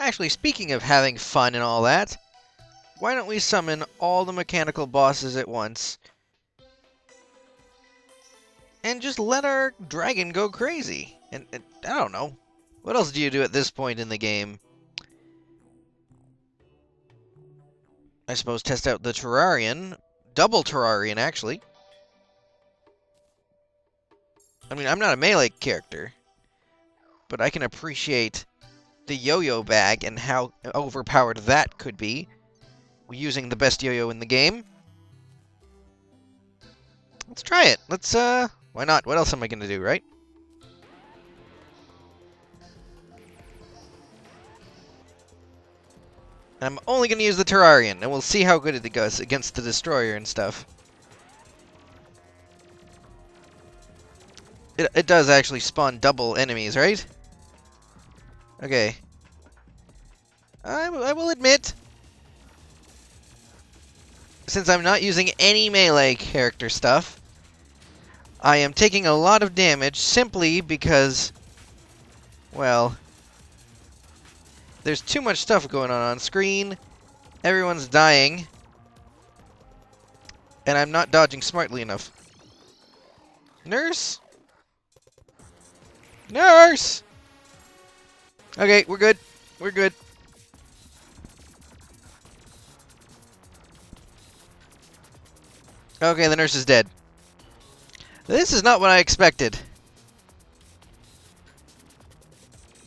Actually, speaking of having fun and all that, why don't we summon all the mechanical bosses at once? And just let our dragon go crazy. And I don't know. What else do you do at this point in the game? I suppose test out the Terrarian. Double Terrarian, actually. I mean, I'm not a melee character, but I can appreciate the yo-yo bag and how overpowered that could be using the best yo-yo in the game. Let's try it. Let's, why not? What else am I going to do, right? I'm only going to use the Terrarian, and we'll see how good it goes against the Destroyer and stuff. It does actually spawn double enemies, right? Okay. I will admit, since I'm not using any melee character stuff, I am taking a lot of damage simply because, well, there's too much stuff going on screen, everyone's dying, and I'm not dodging smartly enough. Nurse? Nurse! Okay, we're good. We're good. Okay, the nurse is dead. This is not what I expected.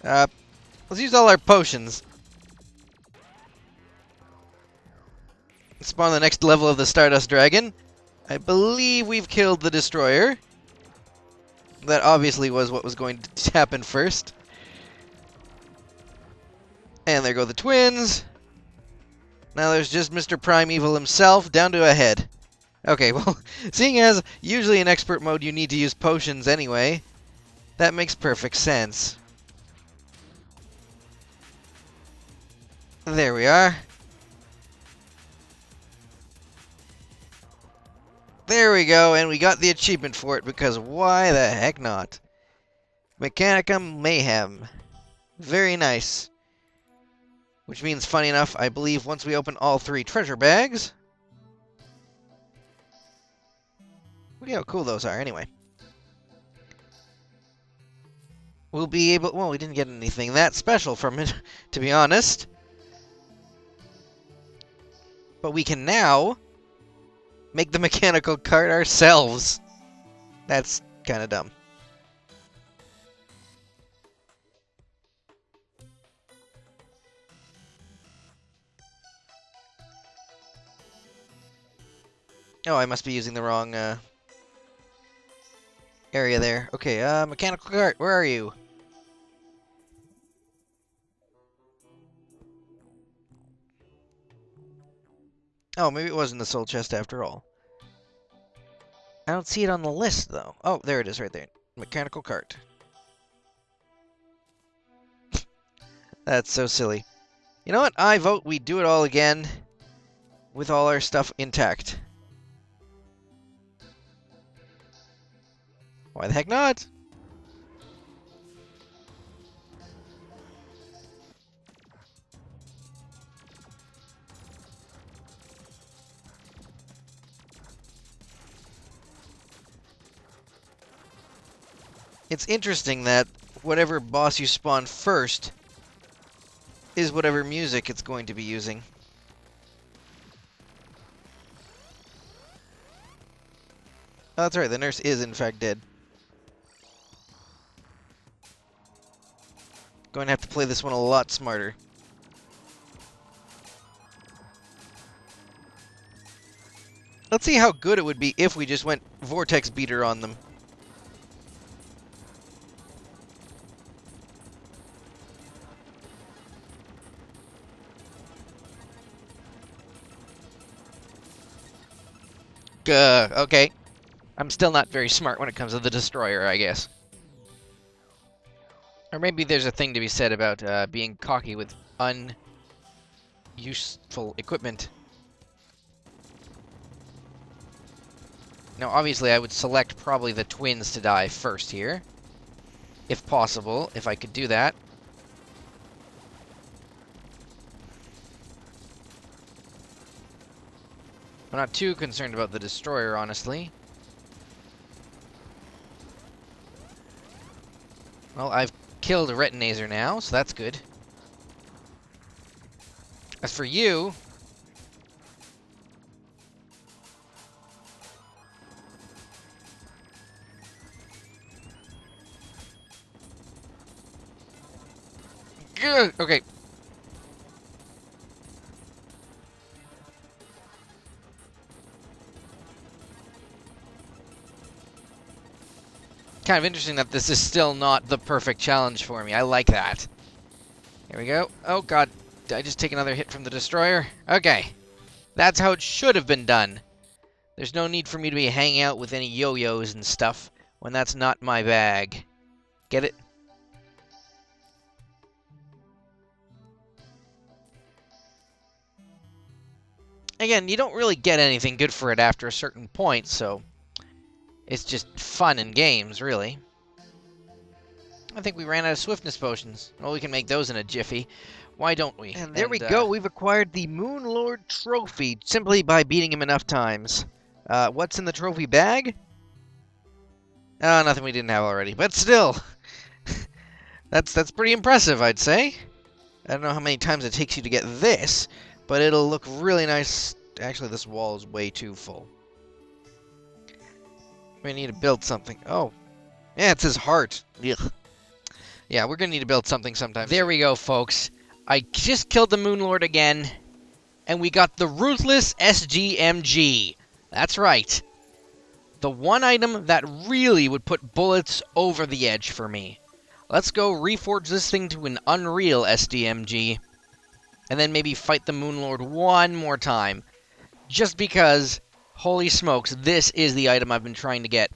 Let's use all our potions. Spawn the next level of the Stardust Dragon. I believe we've killed the Destroyer. That obviously was what was going to happen first. And there go the twins. Now there's just Mr. Primeval himself, down to a head. Okay, well, seeing as usually in expert mode you need to use potions anyway, that makes perfect sense. There we are. There we go, and we got the achievement for it, because why the heck not? Mechanicum Mayhem. Very nice. Which means, funny enough, I believe once we open all 3 treasure bags... Look at how cool those are, anyway. We'll be able... Well, we didn't get anything that special from it, to be honest. But we can now make the mechanical cart ourselves. That's kind of dumb. Oh, I must be using the wrong area there. Okay, mechanical cart, where are you? Oh, maybe it wasn't the soul chest after all. I don't see it on the list, though. Oh, there it is right there. Mechanical cart. That's so silly. You know what? I vote we do it all again with all our stuff intact. Why the heck not? It's interesting that whatever boss you spawn first is whatever music it's going to be using. Oh, that's right, the nurse is in fact dead. Going to have to play this one a lot smarter. Let's see how good it would be if we just went Vortex Beater on them. Okay. I'm still not very smart when it comes to the Destroyer, I guess. Or maybe there's a thing to be said about being cocky with unuseful equipment. Now, obviously, I would select probably the twins to die first here. If possible, if I could do that. I'm not too concerned about the destroyer, honestly. Well, I've killed a retinator now, so that's good. As for you... Good. Okay. Kind of interesting that this is still not the perfect challenge for me. I like that. Here we go. Oh, God. Did I just take another hit from the destroyer? Okay. That's how it should have been done. There's no need for me to be hanging out with any yo-yos and stuff when that's not my bag. Get it? Again, you don't really get anything good for it after a certain point, so it's just fun in games, really. I think we ran out of swiftness potions. Well, we can make those in a jiffy. Why don't we? And there we go. We've acquired the Moon Lord trophy simply by beating him enough times. What's in the trophy bag? Oh, nothing we didn't have already. But still, that's pretty impressive, I'd say. I don't know how many times it takes you to get this, but it'll look really nice. Actually, this wall is way too full. We need to build something. Oh, yeah, it's his heart. Ugh. Yeah, we're gonna need to build something sometime. There we go, folks. I just killed the Moon Lord again, and we got the Ruthless SGMG. That's right. The one item that really would put bullets over the edge for me. Let's go reforge this thing to an Unreal SDMG, and then maybe fight the Moon Lord one more time. Just because, holy smokes, this is the item I've been trying to get.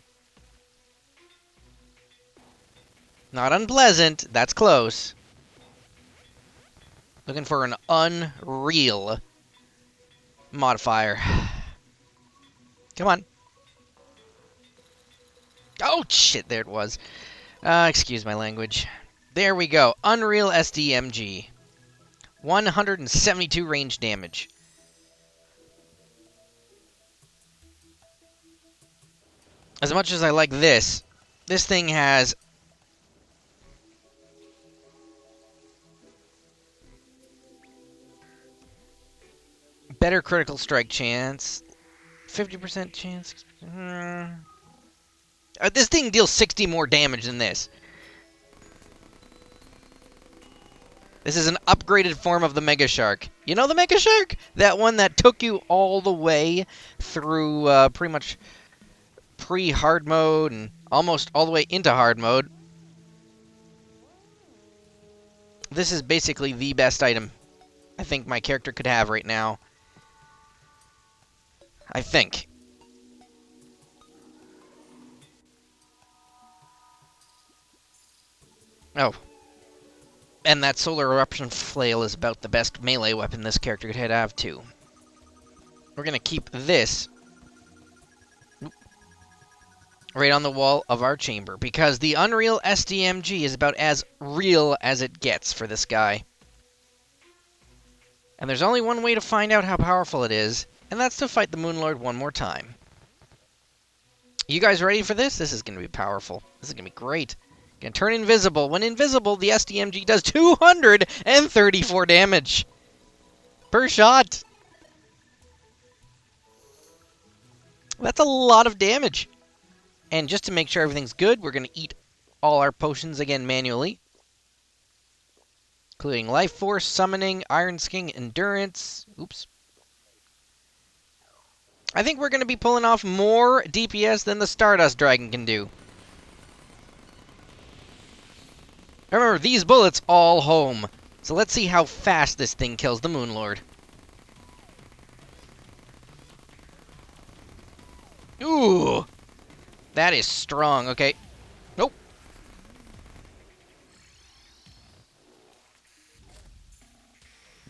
Not unpleasant, that's close. Looking for an Unreal modifier. Come on. Oh, shit, there it was. Excuse my language. There we go. Unreal SDMG. 172 range damage. As much as I like this thing has... better critical strike chance. 50% chance. This thing deals 60 more damage than this. This is an upgraded form of the Mega Shark. You know the Mega Shark? That one that took you all the way through pretty much pre-hard mode and almost all the way into hard mode. This is basically the best item I think my character could have right now. I think. Oh. And that Solar Eruption Flail is about the best melee weapon this character could have, too. We're going to keep this right on the wall of our chamber, because the Unreal SDMG is about as real as it gets for this guy. And there's only one way to find out how powerful it is, and that's to fight the Moon Lord one more time. You guys ready for this? This is going to be powerful. This is going to be great. Can turn invisible. When invisible, the SDMG does 234 damage per shot. That's a lot of damage. And just to make sure everything's good, we're going to eat all our potions again manually. Including Life Force, Summoning, Iron Skin, Endurance. Oops. I think we're going to be pulling off more DPS than the Stardust Dragon can do. Remember, these bullets all home. So let's see how fast this thing kills the Moon Lord. Ooh! That is strong. Okay. Nope.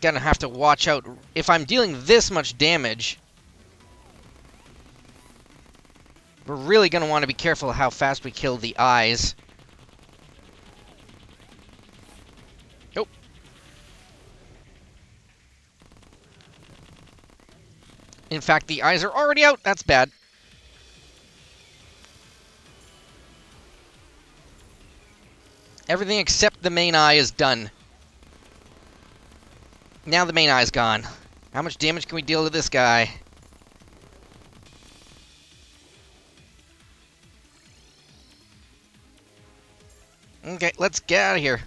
Gonna have to watch out. If I'm dealing this much damage, we're really gonna want to be careful how fast we kill the eyes. In fact, the eyes are already out. That's bad. Everything except the main eye is done. Now the main eye's gone. How much damage can we deal to this guy? Okay, let's get out of here.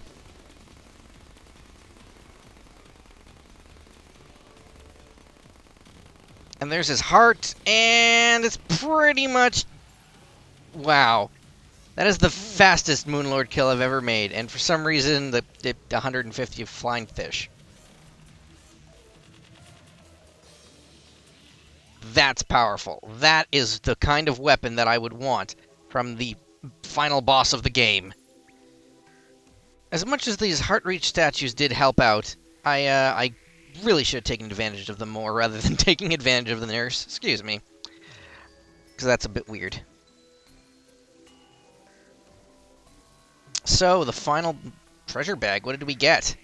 And there's his heart, and it's pretty much... Wow. That is the fastest Moonlord kill I've ever made, and for some reason, the 150 flying fish. That's powerful. That is the kind of weapon that I would want from the final boss of the game. As much as these Heart Reach statues did help out, I really should have taken advantage of them more rather than taking advantage of the nurse. Excuse me. Because that's a bit weird. So, the final treasure bag. What did we get?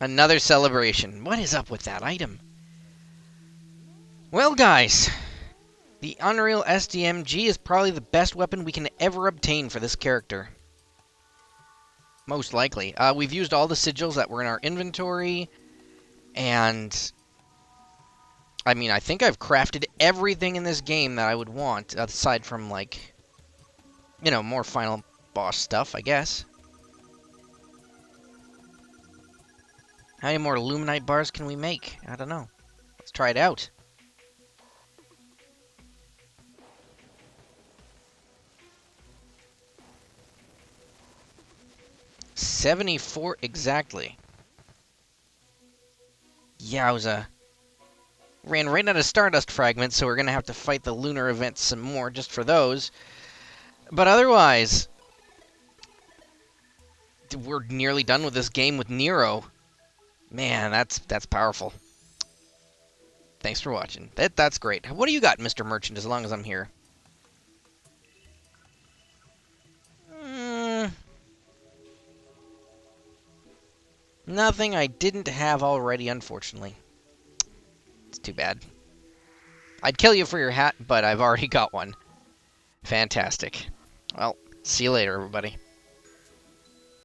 Another celebration. What is up with that item? Well, guys, the Unreal SDMG is probably the best weapon we can ever obtain for this character. Most likely. We've used all the sigils that were in our inventory, and I mean, I think I've crafted everything in this game that I would want, aside from, like, you know, more final boss stuff, I guess. How many more Luminite bars can we make? I don't know. Let's try it out. $74 exactly. Yowza. Ran right out of Stardust fragments, so we're going to have to fight the lunar events some more just for those. But otherwise, we're nearly done with this game with Neiro. Man, that's powerful. Thanks for watching. That's great. What do you got, Mr. Merchant, as long as I'm here? Nothing I didn't have already, unfortunately. It's too bad. I'd kill you for your hat, but I've already got one. Fantastic. Well, see you later, everybody.